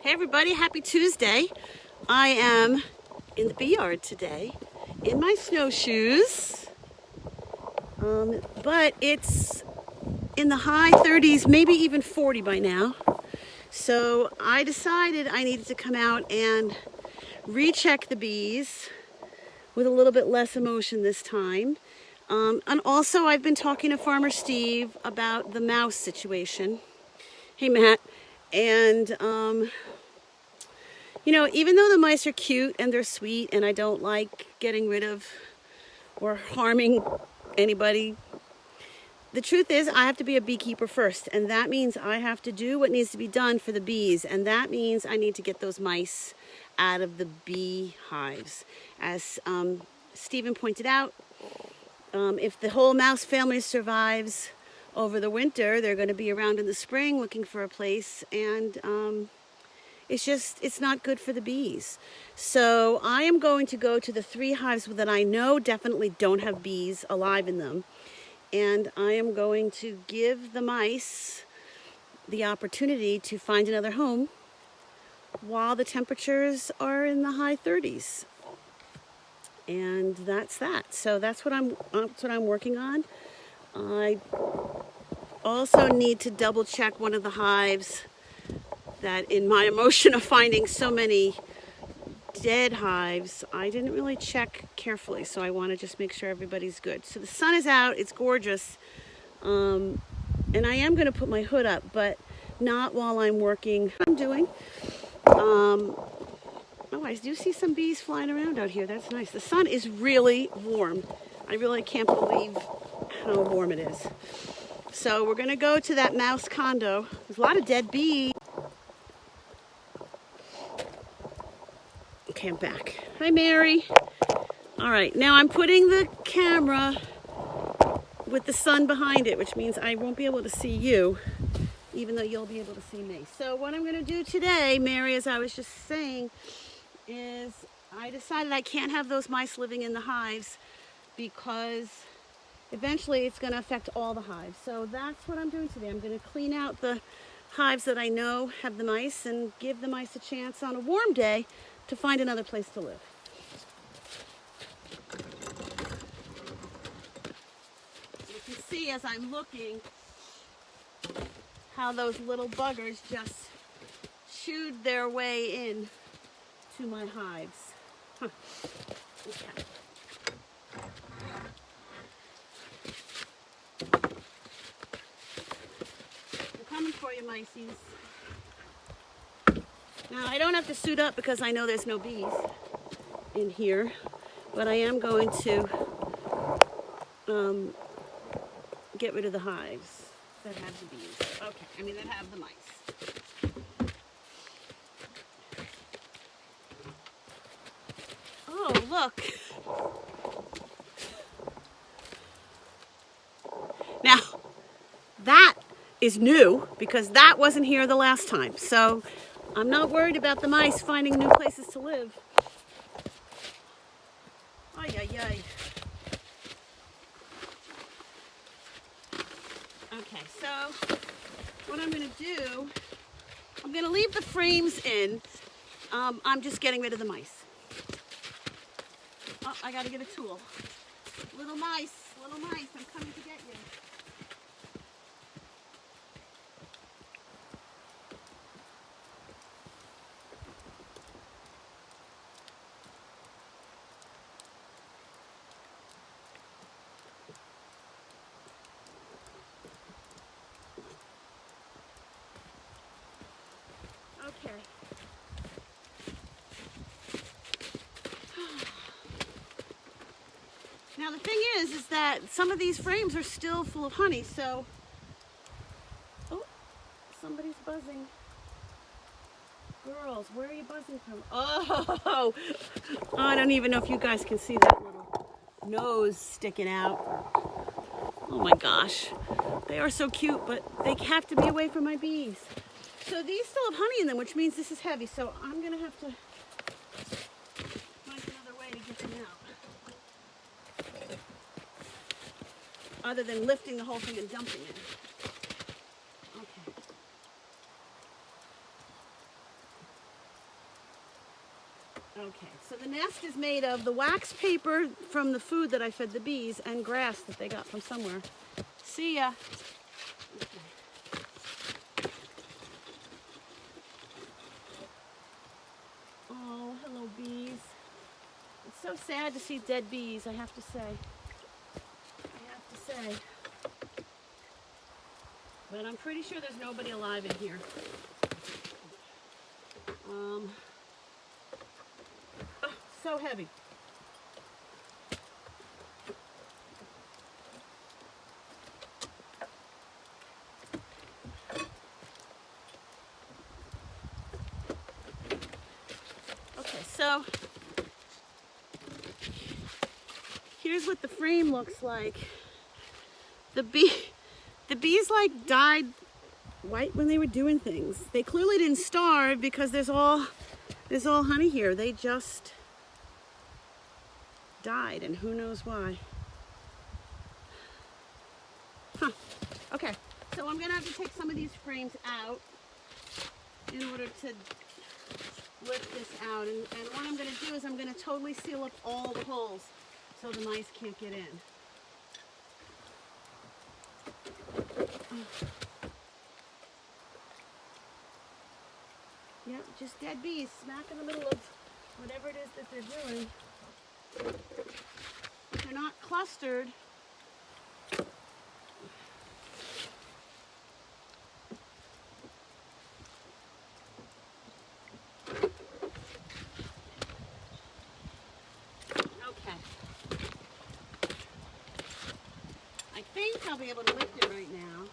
Hey everybody, happy Tuesday. I am in the bee yard today in my snowshoes, but it's in the high 30s, maybe even 40 by now. So I decided I needed to come out and recheck the bees with a little bit less emotion this time. And also I've been talking to Farmer Steve about the mouse situation. Hey Matt. And you know, even though the mice are cute and they're sweet and I don't like getting rid of or harming anybody, the truth is I have to be a beekeeper first, and that means I have to do what needs to be done for the bees, and that means I need to get those mice out of the bee hives. As Stephen pointed out, if the whole mouse family survives over the winter, they're going to be around in the spring looking for a place, and it's not good for the bees. So I am going to go to the 3 hives that I know definitely don't have bees alive in them. And I am going to give the mice the opportunity to find another home while the temperatures are in the high 30s. And that's that. So that's what I'm working on. I also need to double check one of the hives that, in my emotion of finding so many dead hives, I didn't really check carefully, so I want to just make sure everybody's good. So the sun is out, it's gorgeous, and I am going to put my hood up, but not while I'm working. I'm doing. Oh, I do see some bees flying around out here. That's nice. The sun is really warm. I really can't believe how warm it is. So we're going to go to that mouse condo. There's a lot of dead bees. Okay, I'm back. Hi, Mary. All right, now I'm putting the camera with the sun behind it, which means I won't be able to see you, even though you'll be able to see me. So what I'm going to do today, Mary, as I was just saying, is I decided I can't have those mice living in the hives because eventually it's going to affect all the hives. So that's what I'm doing today. I'm going to clean out the hives that I know have the mice and give the mice a chance on a warm day to find another place to live. You can see as I'm looking how those little buggers just chewed their way in to my hives. Huh. Okay. I'm coming for you, miceys. Now, I don't have to suit up because I know there's no bees in here, but I am going to get rid of the hives that have the bees. Okay, that have the mice. Oh, look. Now, that is new because that wasn't here the last time. So I'm not worried about the mice finding new places to live. Ay, ay, ay. Okay, so what I'm going to do, I'm going to leave the frames in. I'm just getting rid of the mice. Oh, I got to get a tool. Little mice, I'm coming to get you. Okay. Now the thing is that some of these frames are still full of honey, so... Oh, somebody's buzzing. Girls, where are you buzzing from? Oh, I don't even know if you guys can see that little nose sticking out. Oh my gosh. They are so cute, but they have to be away from my bees. So these still have honey in them, which means this is heavy, so I'm going to have to find another way to get them out. Other than lifting the whole thing and dumping it. Okay. Okay, so the nest is made of the wax paper from the food that I fed the bees and grass that they got from somewhere. See ya. Oh, hello bees. It's so sad to see dead bees, I have to say. But I'm pretty sure there's nobody alive in here. Oh, so heavy. Okay, so here's what the frame looks like. The bees like died right when they were doing things. They clearly didn't starve because there's all honey here. They just died, and who knows why. Huh. Okay, so I'm gonna have to take some of these frames out in order to lift this out. And what I'm gonna do is I'm gonna totally seal up all the holes so the mice can't get in. Yep, just dead bees smack in the middle of whatever it is that they're doing. They're not clustered. Okay. I think I'll be able to lift it right now.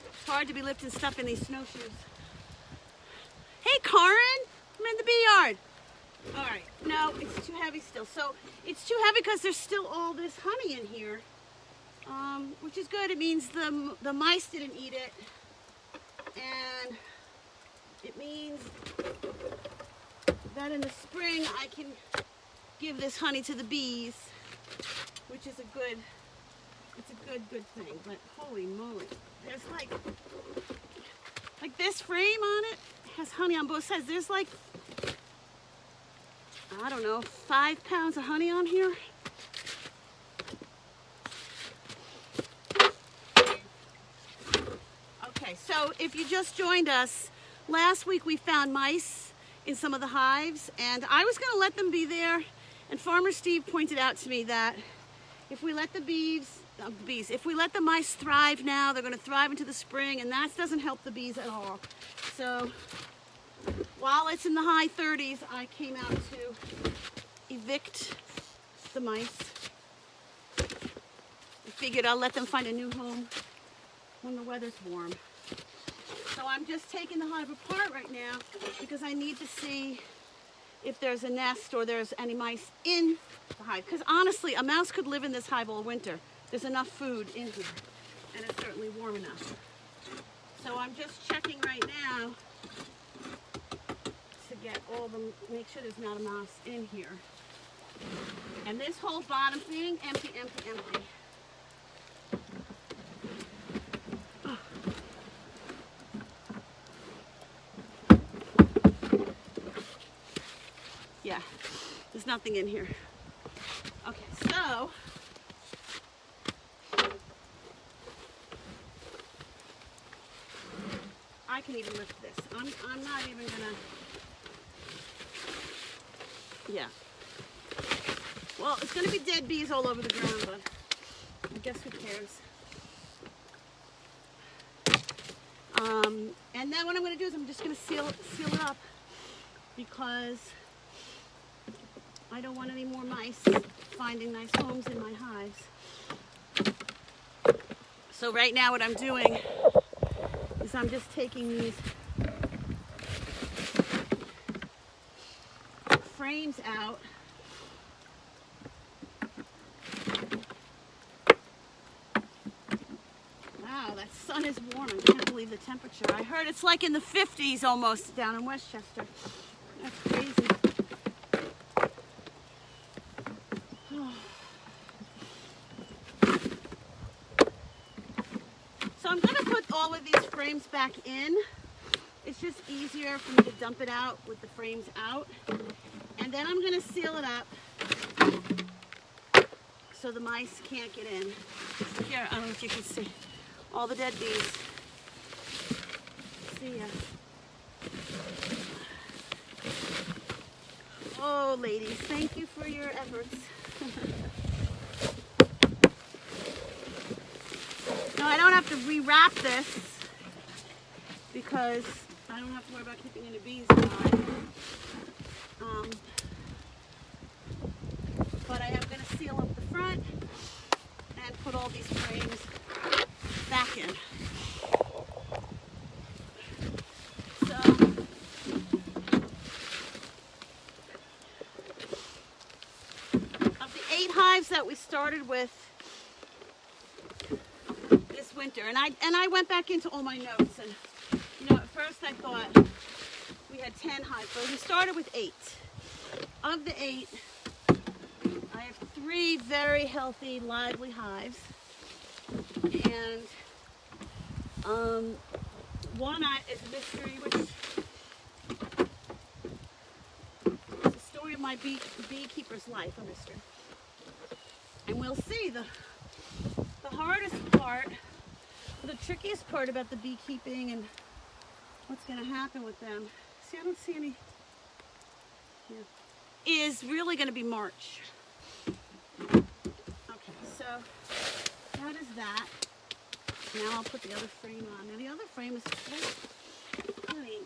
It's hard to be lifting stuff in these snowshoes. Hey, Karin, I'm in the bee yard. All right, no, it's too heavy still. So it's too heavy because there's still all this honey in here, which is good. It means the mice didn't eat it, and it means that in the spring I can give this honey to the bees, which is it's a good thing. But holy moly, there's like this frame on it has honey on both sides. There's like, I don't know, 5 pounds of honey on here. Okay, so if you just joined us, last week we found mice in some of the hives, and I was going to let them be there, and Farmer Steve pointed out to me that if we let if we let the mice thrive now, they're going to thrive into the spring, and that doesn't help the bees at all. So while it's in the high 30s, I came out to evict the mice. I figured I'll let them find a new home when the weather's warm. So I'm just taking the hive apart right now because I need to see if there's a nest or there's any mice in the hive. Because honestly, a mouse could live in this hive all winter. There's enough food in here, and it's certainly warm enough. So I'm just checking right now to get make sure there's not a mouse in here. And this whole bottom thing, empty, empty, empty. Yeah, there's nothing in here. Okay, so I can even lift this. I'm not even gonna. Yeah. Well, it's gonna be dead bees all over the ground, but I guess who cares? And then what I'm gonna do is I'm just gonna seal it up because I don't want any more mice finding nice homes in my hives. So right now what I'm doing is I'm just taking these frames out. Wow, that sun is warm. I can't believe the temperature. I heard it's like in the 50s almost down in Westchester. That's crazy. So I'm gonna put all of these frames back in. It's just easier for me to dump it out with the frames out. And then I'm gonna seal it up so the mice can't get in. Here, I don't know if you can see all the dead bees. See ya. Oh, ladies, thank you for your efforts. No, I don't have to rewrap this because I don't have to worry about keeping any bees alive. But I am going to seal up the front and put all these frames back in. So, of the 8 hives that we started with this winter, and I went back into all my notes, and you know, at first I thought we had 10 hives, but we started with 8. Of the 8, I have 3 very healthy, lively hives, and one is a mystery, which is the story of my beekeeper's life, a mystery. And we'll see the hardest part, the trickiest part about the beekeeping and what's going to happen with them. See, I don't see any here. Is really going to be March. Okay, so that is that. Now I'll put the other frame on. Now the other frame is honey.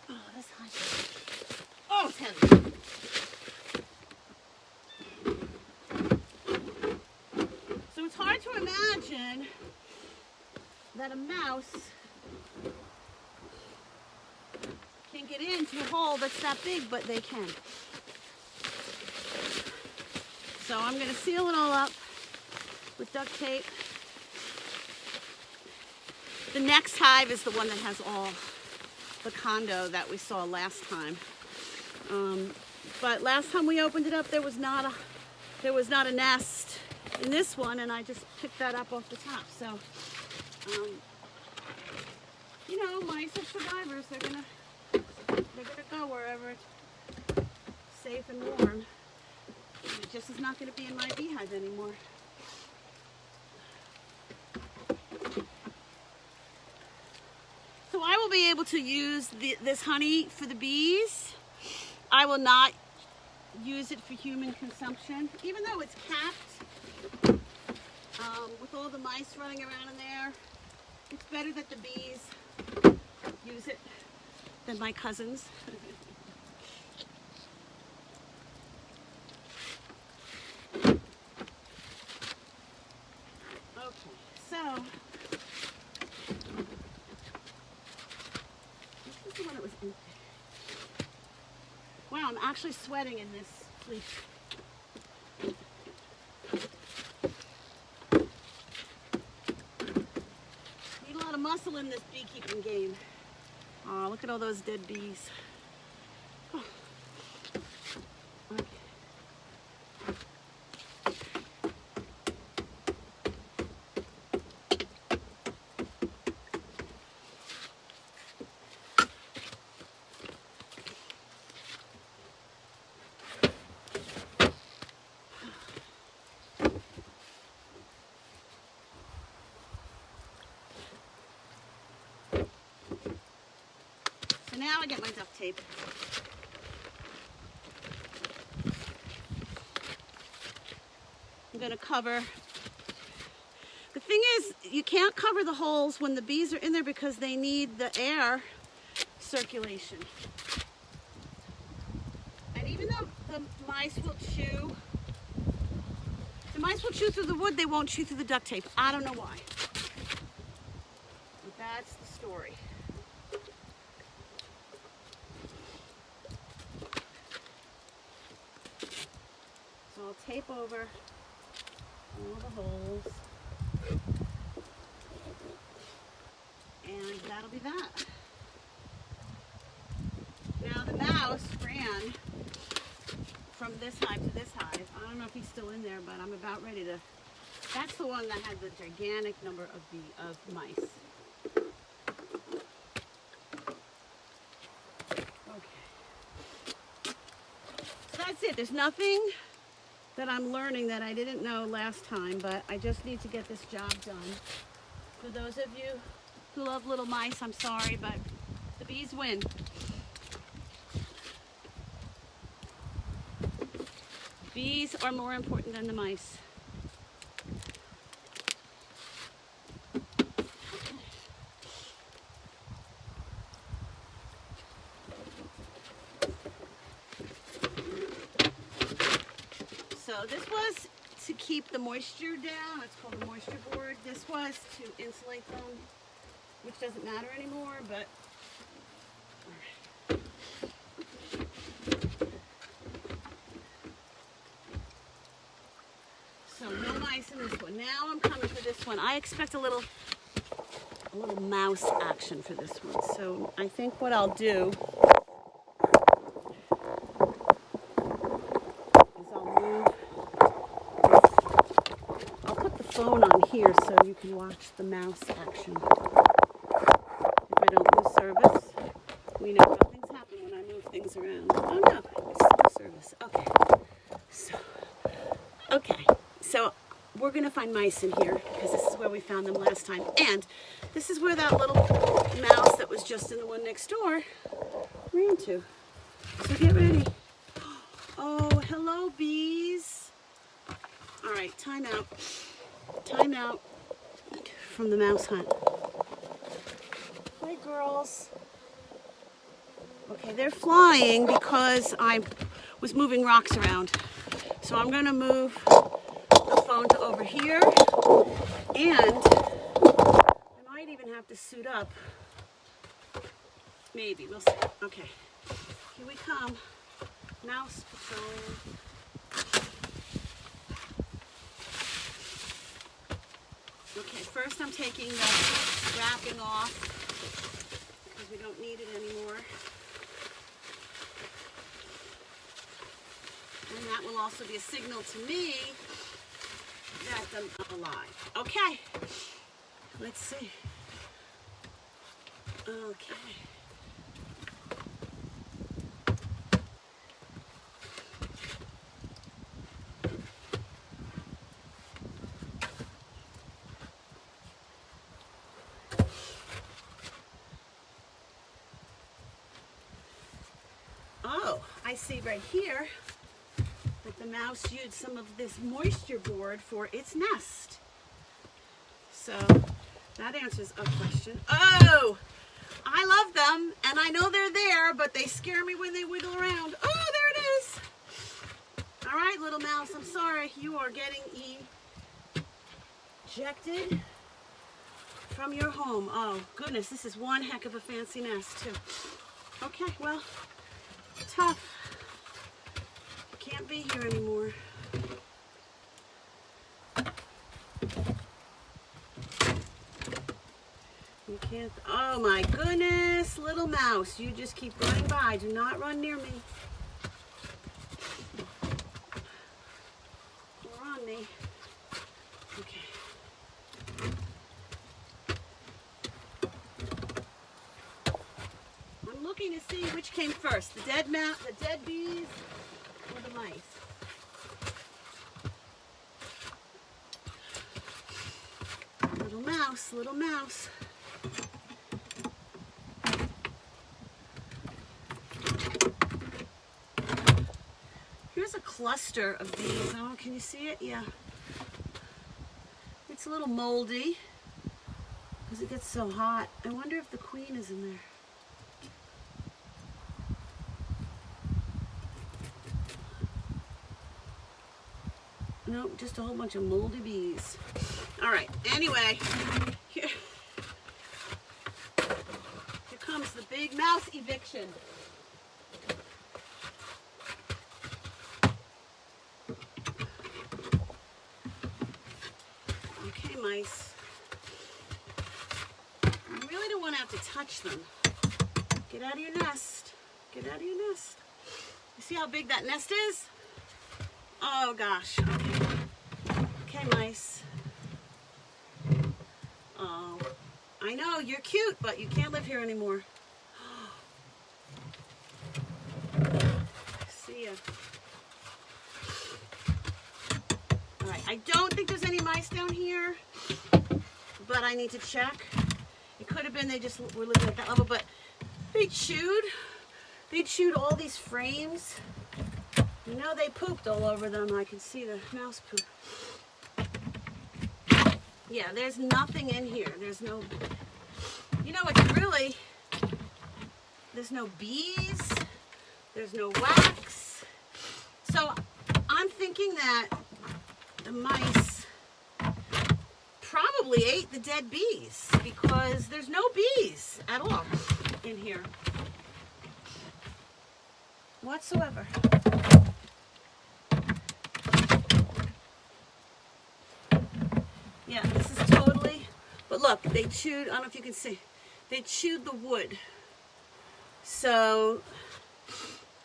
Oh, this high. Oh, it's heavy. So it's hard to imagine that a mouse can get into a hole that's that big, but they can. So I'm going to seal it all up with duct tape. The next hive is the one that has all the condo that we saw last time. But last time we opened it up, there was not a nest in this one, and I just picked that up off the top. So, you know, mice are survivors. They're gonna go wherever it's safe and warm. It just is not gonna be in my beehive anymore. So I will be able to use this honey for the bees. I will not use it for human consumption, even though it's capped. With all the mice running around in there, it's better that the bees use it than my cousins. Okay, so this is the one that was empty. Wow, I'm actually sweating in this fleece. Need a lot of muscle in this beekeeping game. Oh, look at all those dead bees. Oh. Okay. So now I get my duct tape. I'm going to cover. The thing is, you can't cover the holes when the bees are in there because they need the air circulation. And even though the mice will chew through the wood, they won't chew through the duct tape. I don't know why. But that's the story. So I'll tape over all the holes. And that'll be that. Now the mouse ran from this hive to this hive. I don't know if he's still in there, but I'm about ready to That's the one that had the gigantic number of mice. Okay. So that's it. There's nothing that I'm learning that I didn't know last time, but I just need to get this job done. For those of you who love little mice, I'm sorry, but the bees win. Bees are more important than the mice. So this was to keep the moisture down. It's called the moisture board. This was to insulate them, which doesn't matter anymore, but so no mice in this one. Now I'm coming for this one. I expect a little mouse action for this one. So I think what I'll do is I'll put the phone on here so you can watch the mouse action. If I don't lose service, we know how things happen when I move things around. Oh no, it's still service. Okay, so we're gonna find mice in here because this is where we found them last time, and this is where that little mouse that was just in the one next door ran to. So get ready. Oh, hello bees. All right, time out. Time out from the mouse hunt. Hi girls. Okay, they're flying because I was moving rocks around. So I'm gonna move the phone to over here, and I might even have to suit up. Maybe, we'll see. Okay, here we come. Mouse patrol. Okay, first I'm taking the wrapping off because we don't need it anymore. And that will also be a signal to me that I'm alive. Okay, let's see. Okay. Oh, I see right here that the mouse used some of this moisture board for its nest. So that answers a question. Oh, I love them, and I know they're there, but they scare me when they wiggle around. Oh, there it is. All right, little mouse, I'm sorry. You are getting ejected from your home. Oh, goodness, this is one heck of a fancy nest, too. Okay, well, tough. Can't be here anymore. You can't. Oh my goodness, little mouse, you just keep running by. Do not run near me. You're on me. Okay. I'm looking to see which came first, the dead bees, or the mice. Little mouse, little mouse. Here's a cluster of bees. Oh, can you see it? Yeah. It's a little moldy because it gets so hot. I wonder if the queen is in there. Nope, just a whole bunch of moldy bees. All right, anyway, here comes the big mouse eviction. Okay, mice. You really don't want to have to touch them. Get out of your nest. Get out of your nest. You see how big that nest is? Oh gosh. Okay, mice. Oh, I know, you're cute, but you can't live here anymore. See ya. All right, I don't think there's any mice down here, but I need to check. It could have been they just were living at that level, but they chewed all these frames. You know, they pooped all over them. I can see the mouse poop. Yeah, there's nothing in here. There's no, you know, it's really, there's no bees, there's no wax. So I'm thinking that the mice probably ate the dead bees because there's no bees at all in here whatsoever. Yeah, this is totally, but look, they chewed, I don't know if you can see, they chewed the wood. So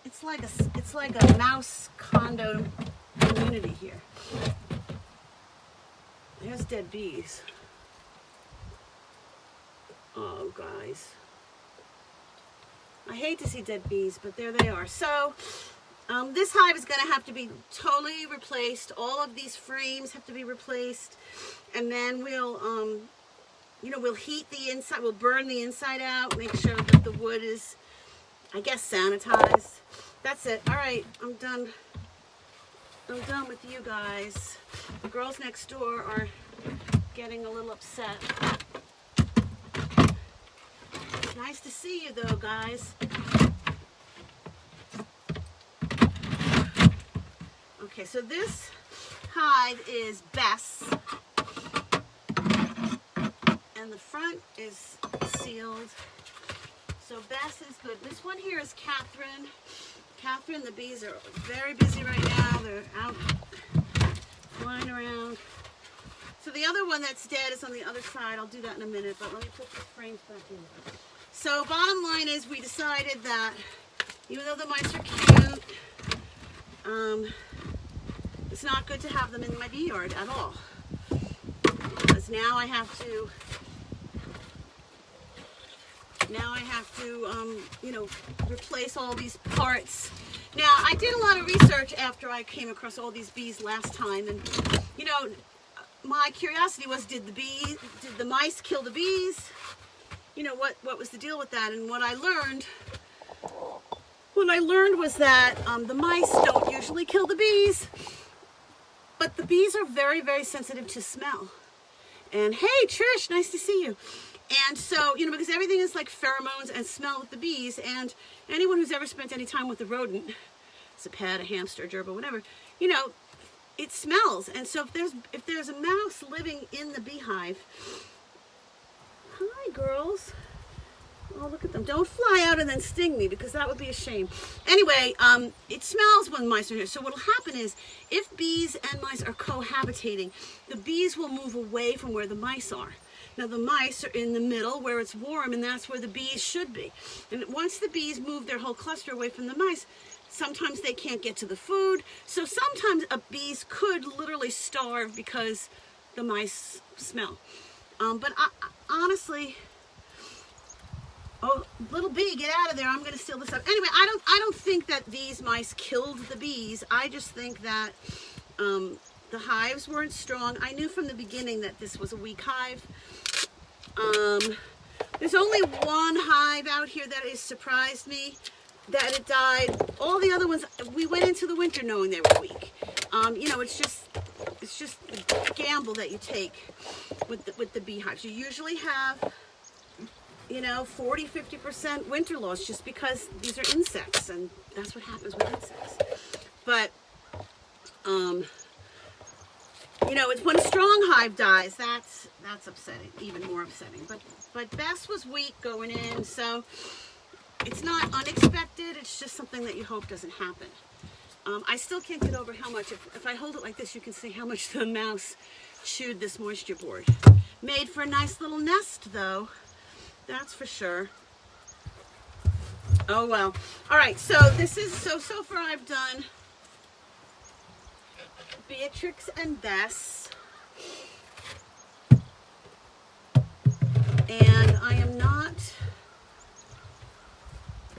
it's like a mouse condo community here. There's dead bees. Oh, guys. I hate to see dead bees, but there they are. So this hive is going to have to be totally replaced. All of these frames have to be replaced. And then we'll, you know, we'll heat the inside, we'll burn the inside out, make sure that the wood is, I guess, sanitized. That's it. All right, I'm done. I'm done with you guys. The girls next door are getting a little upset. It's nice to see you though, guys. Okay, so this hive is Bess. And the front is sealed. So Bess is good. This one here is Catherine. Catherine, the bees are very busy right now. They're out flying around. So the other one that's dead is on the other side. I'll do that in a minute, but let me put these frames back in. So bottom line is we decided that even though the mice are cute, it's not good to have them in my bee yard at all. Because now I have to, you know, replace all these parts. Now, I did a lot of research after I came across all these bees last time, and, you know, my curiosity was, did the mice kill the bees? You know, what was the deal with that? And what I learned was that the mice don't usually kill the bees, but the bees are very, very sensitive to smell. And hey, Trish, nice to see you. And so, you know, because everything is like pheromones and smell with the bees, and anyone who's ever spent any time with a rodent, it's a pet, a hamster, a gerbil, whatever, you know, it smells. And so if there's a mouse living in the beehive, hi girls. Oh, look at them. Don't fly out and then sting me, because that would be a shame. Anyway, it smells when mice are here. So what will happen is, if bees and mice are cohabitating, the bees will move away from where the mice are. Now the mice are in the middle where it's warm, and that's where the bees should be. And once the bees move their whole cluster away from the mice, sometimes they can't get to the food. So sometimes bees could literally starve because the mice smell. But honestly, oh, little bee, get out of there. I'm going to seal this up. Anyway, I don't think that these mice killed the bees. I just think that the hives weren't strong. I knew from the beginning that this was a weak hive. There's only one hive out here that has surprised me, that it died. All the other ones, we went into the winter knowing they were weak. You know, it's just a gamble that you take with the beehives. You usually have, you know, 40-50% winter loss, just because these are insects, and that's what happens with insects. But you know, it's when a strong hive dies, that's upsetting, even more upsetting. But Bess was weak going in, so it's not unexpected. It's just something that you hope doesn't happen. I still can't get over how much, if I hold it like this, you can see how much the mouse chewed this moisture board. Made for a nice little nest, though. That's for sure. Oh, well. All right, so this is, so far I've done Beatrix and Bess. And I am not,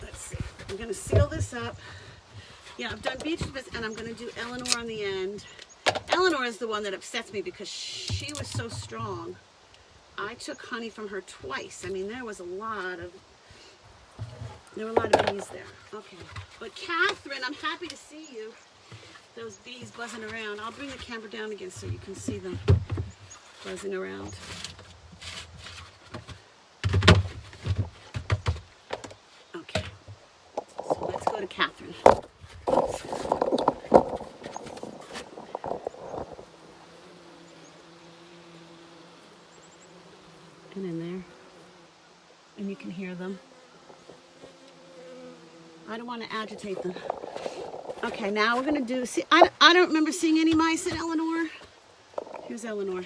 let's see, I'm going to seal this up. Yeah, I've done beach and I'm going to do Eleanor on the end. Eleanor is the one that upsets me because she was so strong. I took honey from her twice. I mean, there were a lot of bees there. Okay, but Catherine, I'm happy to see you. Those bees buzzing around. I'll bring the camera down again so you can see them buzzing around. Okay, so let's go to Catherine. And in there, and you can hear them. I don't want to agitate them. Okay, now we're going to do, see, I don't remember seeing any mice in Eleanor. Here's Eleanor.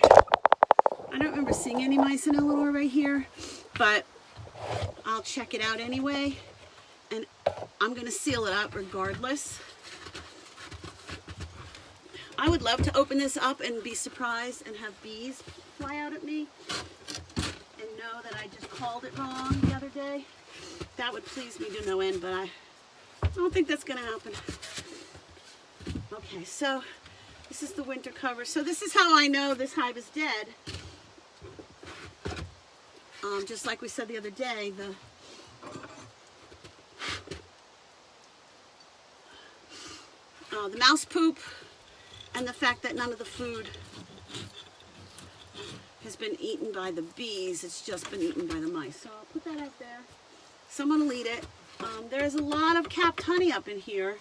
I don't remember seeing any mice in Eleanor right here, but I'll check it out anyway. And I'm going to seal it up regardless. I would love to open this up and be surprised and have bees fly out at me and know that I just called it wrong the other day. That would please me to no end, but I don't think that's going to happen. Okay, so this is the winter cover. So this is how I know this hive is dead. Just like we said the other day, the mouse poop and the fact that none of the food has been eaten by the bees. It's just been eaten by the mice. So I'll put that out there. Someone will eat it. There's a lot of capped honey up in here.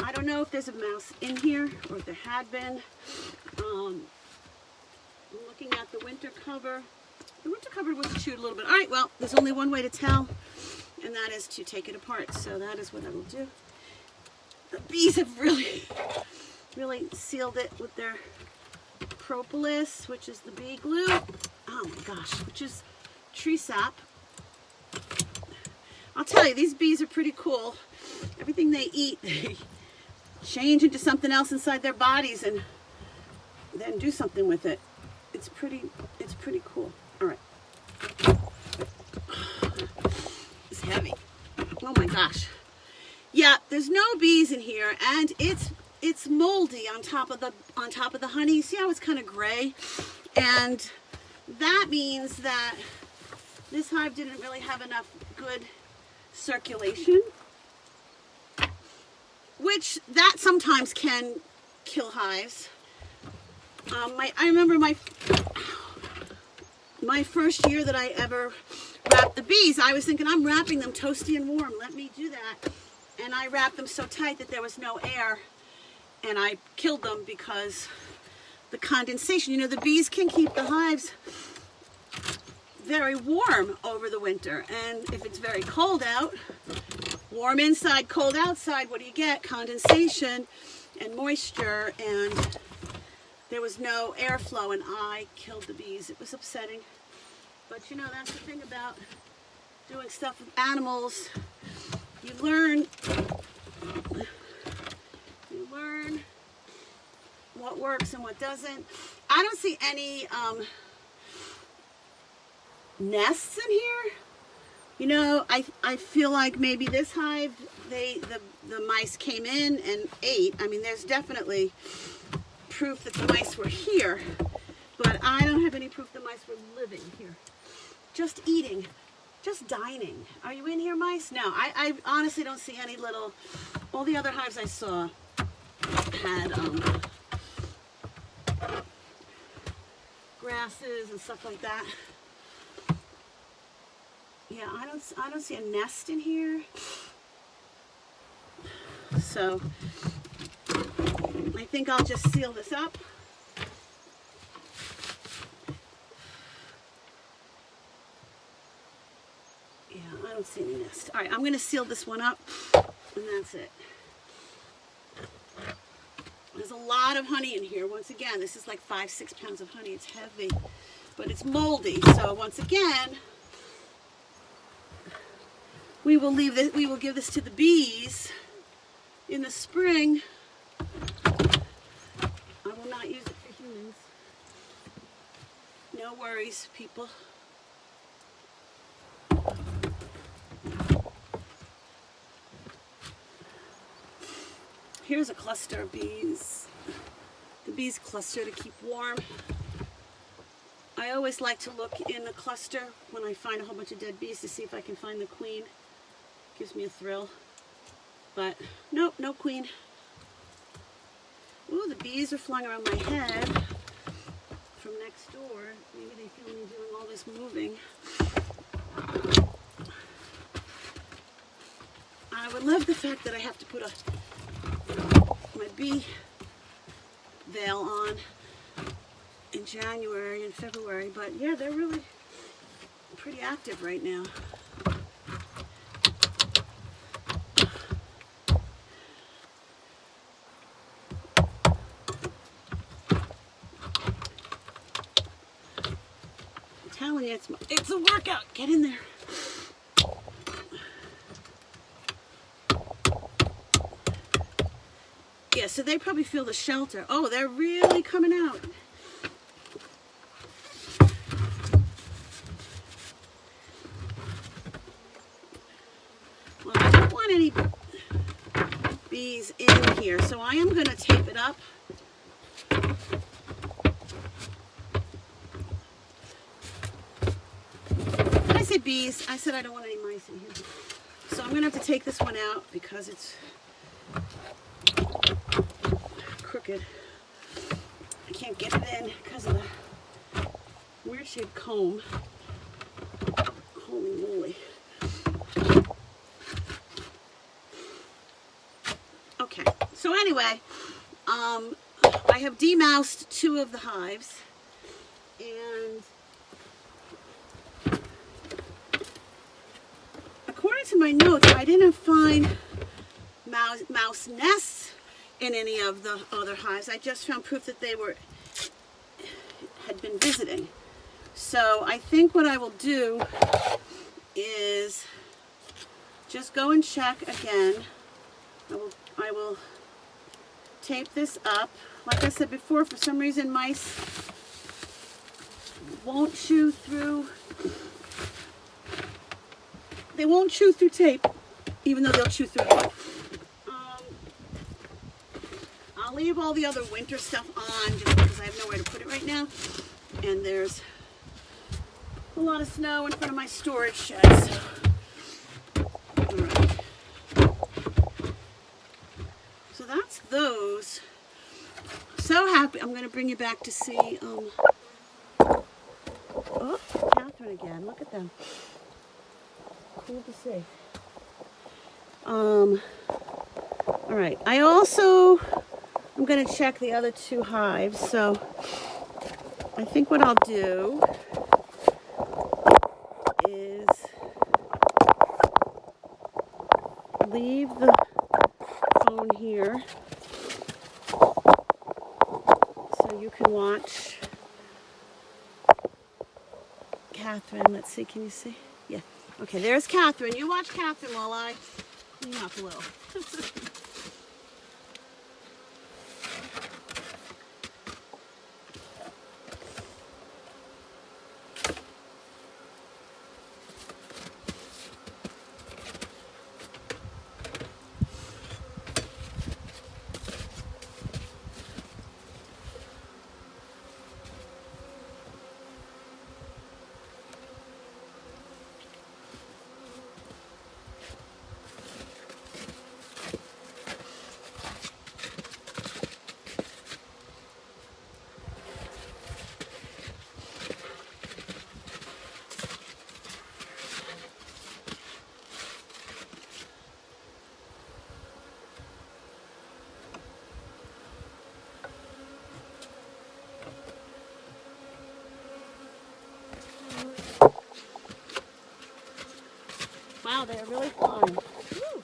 I don't know if there's a mouse in here or if there had been. I'm looking at the winter cover. The winter cover was chewed a little bit. All right, well, there's only one way to tell, and that is to take it apart. So that is what I will do. The bees have really sealed it with their propolis, which is the bee glue. Oh my gosh, which is tree sap. I'll tell you, these bees are pretty cool. Everything they eat, they change into something else inside their bodies and then do something with it. It's pretty cool. All right. It's heavy. Oh my gosh. Yeah, there's no bees in here, and it's moldy on top of the honey. See how it's kind of gray? And that means that this hive didn't really have enough good circulation, which that sometimes can kill hives. I remember my first year that I ever wrapped the bees, I was thinking, I'm wrapping them toasty and warm. Let me do that. And I wrapped them so tight that there was no air. And I killed them because the condensation, you know, the bees can keep the hives very warm over the winter. And if it's very cold out, warm inside, cold outside, what do you get? Condensation and moisture, and there was no airflow, and I killed the bees. It was upsetting. But you know, that's the thing about doing stuff with animals. You learn what works and what doesn't. I don't see any nests in here. You know, I feel like maybe this hive, the mice came in and ate. I mean, there's definitely proof that the mice were here, but I don't have any proof the mice were living here. Just eating, just dining. Are you in here, mice? No, I honestly don't see any little, all the other hives I saw had grasses and stuff like that. Yeah, I don't see a nest in here. So I think I'll just seal this up. Yeah, I don't see any nest. All right, I'm going to seal this one up, and that's it. There's a lot of honey in here. Once again, this is like 5-6 pounds of honey. It's heavy, but it's moldy. So once again, we will leave this. We will give this to the bees in the spring will not use it for humans. No worries, people. Here's a cluster of bees. The bees cluster to keep warm. I always like to look in the cluster when I find a whole bunch of dead bees to see if I can find the queen. Gives me a thrill. But nope, no queen. Ooh, the bees are flying around my head from next door. Maybe they feel me doing all this moving. I would love the fact that I have to put my bee veil on in January and February, but yeah, they're really pretty active right now. I'm telling you, it's a workout. Get in there. Yeah, so they probably feel the shelter. Oh, they're really coming out. Well, I don't want any bees in here, so I am going to tape it up. When I say bees, I said I don't want any mice in here. So I'm going to have to take this one out because it's crooked. I can't get it in because of the weird shaped comb. Holy moly. Okay, so anyway, I have demoused 2 of the hives, and according to my notes, I didn't find mouse nests in any of the other hives. I just found proof that they had been visiting. So I think what I will do is just go and check again. I will tape this up. Like I said before, for some reason mice won't chew through. They won't chew through tape, even though they'll chew through it. I'll leave all the other winter stuff on just because I have nowhere to put it right now. And there's a lot of snow in front of my storage shed. So. All right. So that's those. So happy. I'm going to bring you back to see. Oh, Catherine again. Look at them. Cool to see. All right. I'm going to check the other 2 hives. So I think what I'll do is leave the phone here so you can watch Catherine. Let's see, can you see? Yeah. Okay, there's Catherine. You watch Catherine while I clean up a little. Wow, they're really fun. Woo.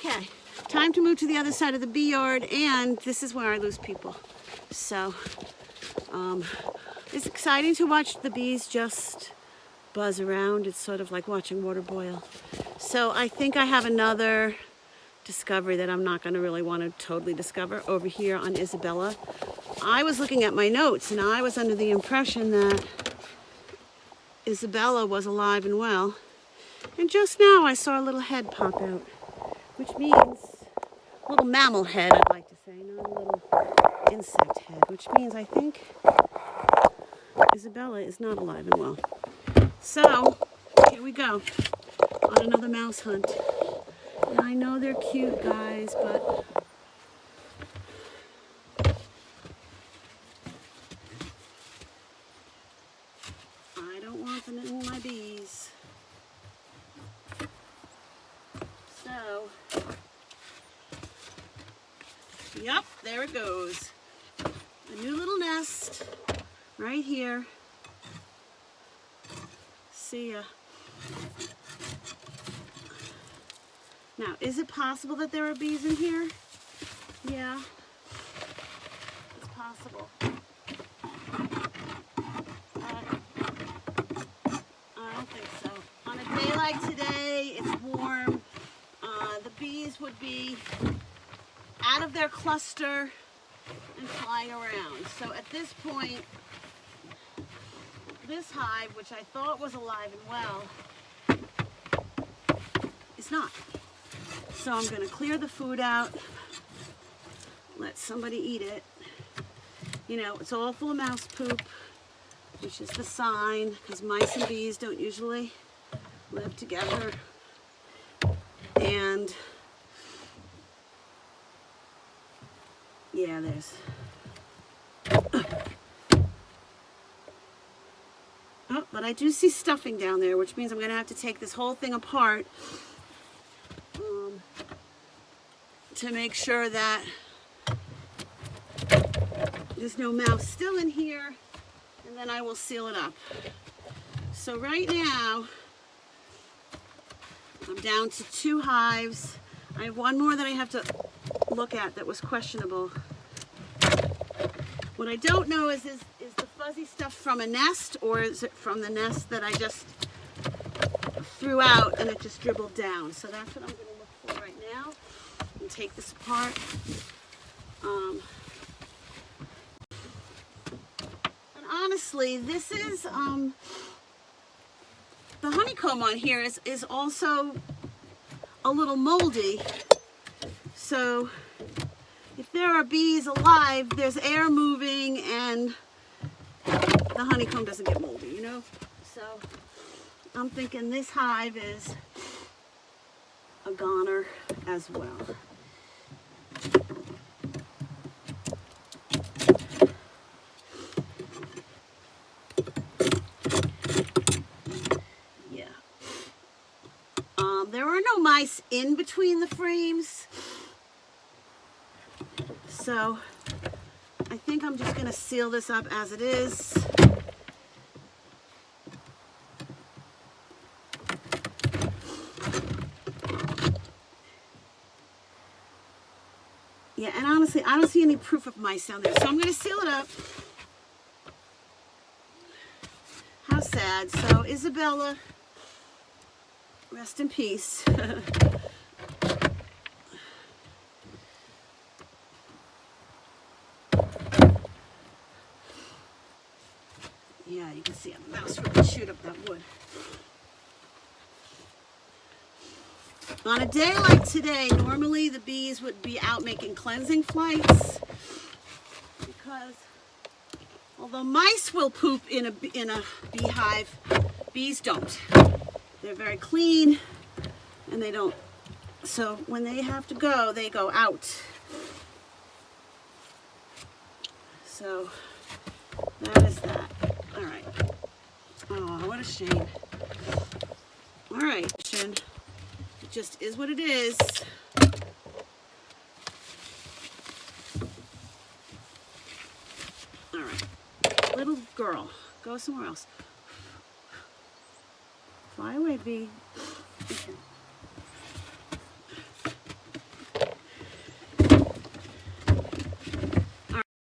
Okay, time to move to the other side of the bee yard, and this is where I lose people. So, it's exciting to watch the bees just buzz around. It's sort of like watching water boil. So I think I have another discovery that I'm not going to really want to totally discover over here on Isabella. I was looking at my notes, and I was under the impression that Isabella was alive and well. And just now I saw a little head pop out, which means a little mammal head, I'd like to say, not a little insect head, which means I think Isabella is not alive and well. So, here we go on another mouse hunt. And I know they're cute, guys, but I don't want them in my bees. So, yep, there it goes. A new little nest right here. See ya. Now, is it possible that there are bees in here? Yeah, it's possible. But I don't think so. On a day like today, it's warm. The bees would be out of their cluster and flying around. So at this point, this hive, which I thought was alive and well, is not. So I'm going to clear the food out, let somebody eat it. You know, it's all full of mouse poop, which is the sign, because mice and bees don't usually live together. And yeah, there's oh, but I do see stuffing down there, which means I'm going to have to take this whole thing apart to make sure that there's no mouse still in here, and then I will seal it up. So right now, I'm down to 2 hives. I have one more that I have to look at that was questionable. What I don't know is the fuzzy stuff from a nest, or is it from the nest that I just threw out and it just dribbled down? So that's what I'm going to look for right now and take this apart. And honestly, this is the honeycomb on here is also a little moldy. So if there are bees alive, there's air moving and the honeycomb doesn't get moldy, you know? So I'm thinking this hive is a goner as well. Yeah. There are no mice in between the frames. So I think I'm just going to seal this up as it is. Yeah, and honestly, I don't see any proof of mice down there. So I'm going to seal it up. How sad. So Isabella, rest in peace. Yeah, you can see a mouse really chewed up that wood. On a day like today, normally the bees would be out making cleansing flights, because although mice will poop in a beehive, bees don't. They're very clean, and they don't. So when they have to go, they go out. So that is that. All right. Oh, what a shame. All right. It just is what it is. All right. Little girl, go somewhere else. Fly away, bee. Okay.